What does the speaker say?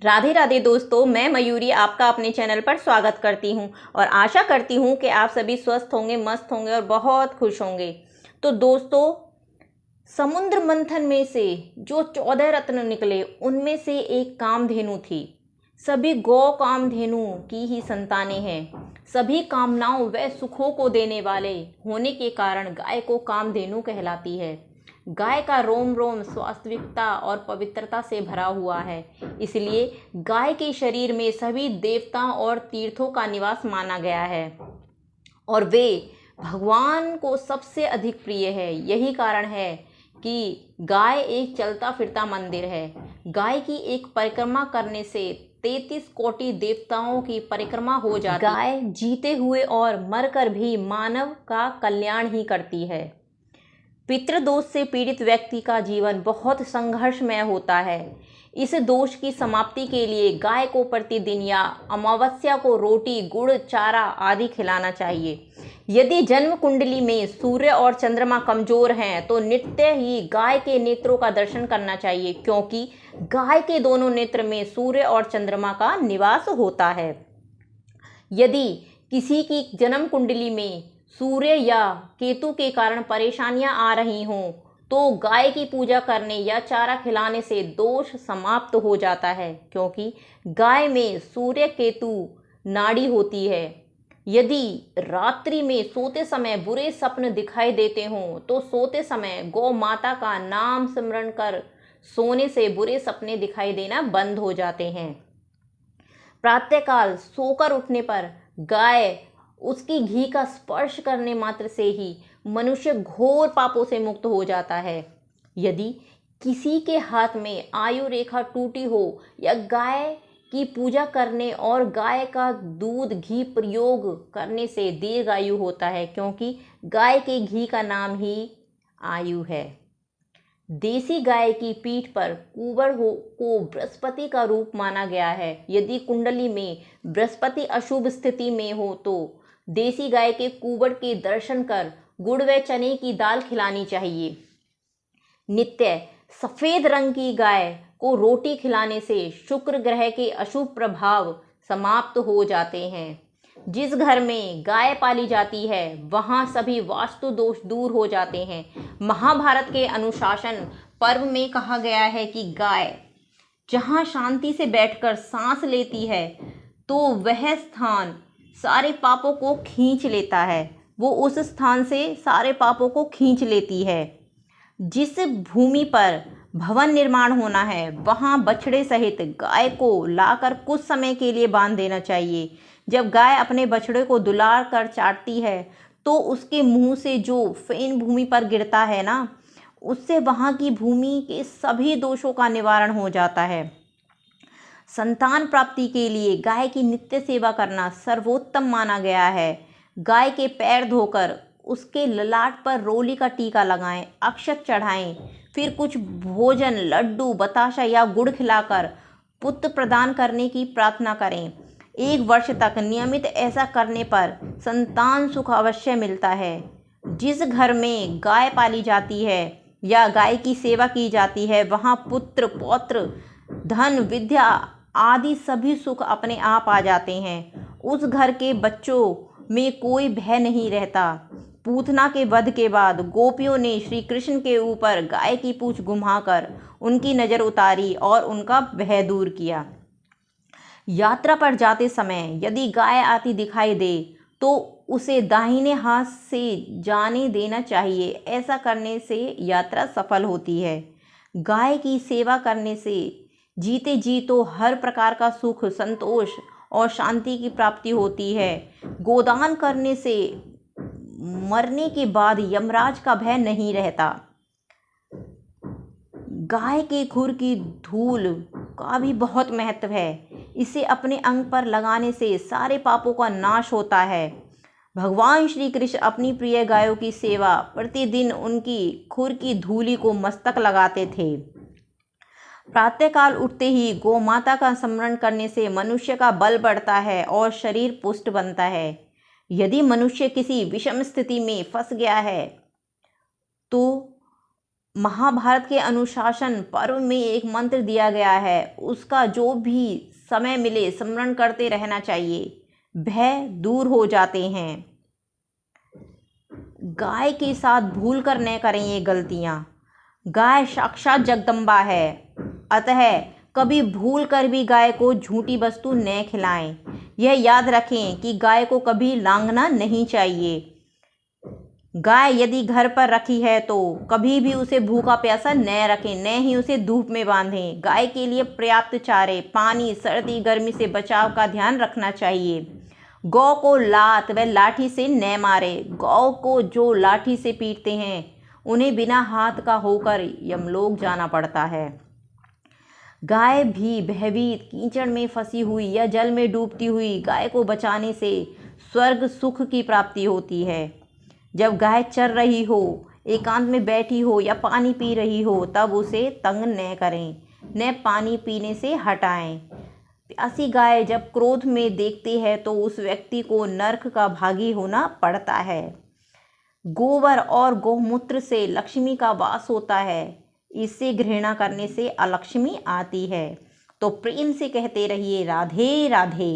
राधे राधे दोस्तों, मैं मयूरी आपका अपने चैनल पर स्वागत करती हूं और आशा करती हूं कि आप सभी स्वस्थ होंगे, मस्त होंगे और बहुत खुश होंगे। तो दोस्तों, समुद्र मंथन में से जो 14 रत्न निकले उनमें से एक कामधेनु थी। सभी गौ कामधेनु की ही संतानें हैं। सभी कामनाओं व सुखों को देने वाले होने के कारण गाय को कामधेनु कहलाती है। गाय का रोम रोम स्वास्थविकता और पवित्रता से भरा हुआ है, इसलिए गाय के शरीर में सभी देवताओं और तीर्थों का निवास माना गया है और वे भगवान को सबसे अधिक प्रिय है। यही कारण है कि गाय एक चलता फिरता मंदिर है। गाय की एक परिक्रमा करने से 33 कोटि देवताओं की परिक्रमा हो जाती है। गाय जीते हुए और मरकर भी मानव का कल्याण ही करती है। पितृदोष से पीड़ित व्यक्ति का जीवन बहुत संघर्षमय होता है। इस दोष की समाप्ति के लिए गाय को प्रतिदिन या अमावस्या को रोटी, गुड़, चारा आदि खिलाना चाहिए। यदि जन्म कुंडली में सूर्य और चंद्रमा कमजोर हैं तो नित्य ही गाय के नेत्रों का दर्शन करना चाहिए, क्योंकि गाय के दोनों नेत्र में सूर्य और चंद्रमा का निवास होता है। यदि किसी की जन्म कुंडली में सूर्य या केतु के कारण परेशानियां आ रही हों तो गाय की पूजा करने या चारा खिलाने से दोष समाप्त हो जाता है, क्योंकि गाय में सूर्य केतु नाड़ी होती है। यदि रात्रि में सोते समय बुरे सपने दिखाई देते हों तो सोते समय गौ माता का नाम स्मरण कर सोने से बुरे सपने दिखाई देना बंद हो जाते हैं। प्रातःकाल सोकर उठने पर गाय उसकी घी का स्पर्श करने मात्र से ही मनुष्य घोर पापों से मुक्त हो जाता है। यदि किसी के हाथ में आयु रेखा टूटी हो या गाय की पूजा करने और गाय का दूध घी प्रयोग करने से दीर्घायु होता है, क्योंकि गाय के घी का नाम ही आयु है। देसी गाय की पीठ पर कुबड़ को बृहस्पति का रूप माना गया है। यदि कुंडली में बृहस्पति अशुभ स्थिति में हो तो देसी गाय के कुबड़ के दर्शन कर गुड़ व चने की दाल खिलानी चाहिए। नित्य सफेद रंग की गाय को रोटी खिलाने से शुक्र ग्रह के अशुभ प्रभाव समाप्त हो जाते हैं। जिस घर में गाय पाली जाती है वहां सभी वास्तु दोष दूर हो जाते हैं। महाभारत के अनुशासन पर्व में कहा गया है कि गाय जहां शांति से बैठकर सांस लेती है तो वह स्थान सारे पापों को खींच लेता है। वो उस स्थान से सारे पापों को खींच लेती है। जिस भूमि पर भवन निर्माण होना है वहां बछड़े सहित गाय को लाकर कुछ समय के लिए बांध देना चाहिए। जब गाय अपने बछड़े को दुलार कर चाटती है तो उसके मुंह से जो फेन भूमि पर गिरता है ना, उससे वहां की भूमि के सभी दोषों का निवारण हो जाता है। संतान प्राप्ति के लिए गाय की नित्य सेवा करना सर्वोत्तम माना गया है। गाय के पैर धोकर उसके ललाट पर रोली का टीका लगाएं, अक्षत चढ़ाएं, फिर कुछ भोजन, लड्डू, बताशा या गुड़ खिलाकर पुत्र प्रदान करने की प्रार्थना करें। 1 वर्ष तक नियमित ऐसा करने पर संतान सुख अवश्य मिलता है। जिस घर में गाय पाली जाती है या गाय की सेवा की जाती है वहाँ पुत्र, पौत्र, धन, विद्या आदि सभी सुख अपने आप आ जाते हैं। उस घर के बच्चों में कोई भय नहीं रहता। पूतना के वध के बाद गोपियों ने श्री कृष्ण के ऊपर गाय की पूंछ घुमाकर उनकी नज़र उतारी और उनका भय दूर किया। यात्रा पर जाते समय यदि गाय आती दिखाई दे तो उसे दाहिने हाथ से जाने देना चाहिए। ऐसा करने से यात्रा सफल होती है। गाय की सेवा करने से जीते जी तो हर प्रकार का सुख, संतोष और शांति की प्राप्ति होती है। गोदान करने से मरने के बाद यमराज का भय नहीं रहता। गाय के खुर की धूल का भी बहुत महत्व है। इसे अपने अंग पर लगाने से सारे पापों का नाश होता है। भगवान श्री कृष्ण अपनी प्रिय गायों की सेवा प्रतिदिन उनकी खुर की धूली को मस्तक लगाते थे। प्रातःकाल उठते ही गौ माता का स्मरण करने से मनुष्य का बल बढ़ता है और शरीर पुष्ट बनता है। यदि मनुष्य किसी विषम स्थिति में फंस गया है तो महाभारत के अनुशासन पर्व में एक मंत्र दिया गया है, उसका जो भी समय मिले स्मरण करते रहना चाहिए, भय दूर हो जाते हैं। गाय के साथ भूल कर न करें ये गलतियाँ। गाय साक्षात जगदम्बा है, अतः कभी भूल कर भी गाय को झूठी वस्तु न खिलाएं। यह याद रखें कि गाय को कभी लांघना नहीं चाहिए। गाय यदि घर पर रखी है तो कभी भी उसे भूखा प्यासा न रखें, न ही उसे धूप में बांधें। गाय के लिए पर्याप्त चारे, पानी, सर्दी गर्मी से बचाव का ध्यान रखना चाहिए। गौ को लात व लाठी से न मारे। गौ को जो लाठी से पीटते हैं उन्हें बिना हाथ का होकर यमलोक जाना पड़ता है। गाय भी भयभीत, कीचड़ में फंसी हुई या जल में डूबती हुई गाय को बचाने से स्वर्ग सुख की प्राप्ति होती है। जब गाय चर रही हो, एकांत में बैठी हो या पानी पी रही हो तब उसे तंग न करें, न पानी पीने से हटाएं। प्यासी गाय जब क्रोध में देखती है तो उस व्यक्ति को नरक का भागी होना पड़ता है। गोबर और गौमूत्र से लक्ष्मी का वास होता है, इससे घृणा करने से अलक्ष्मी आती है। तो प्रेम से कहते रहिए राधे राधे।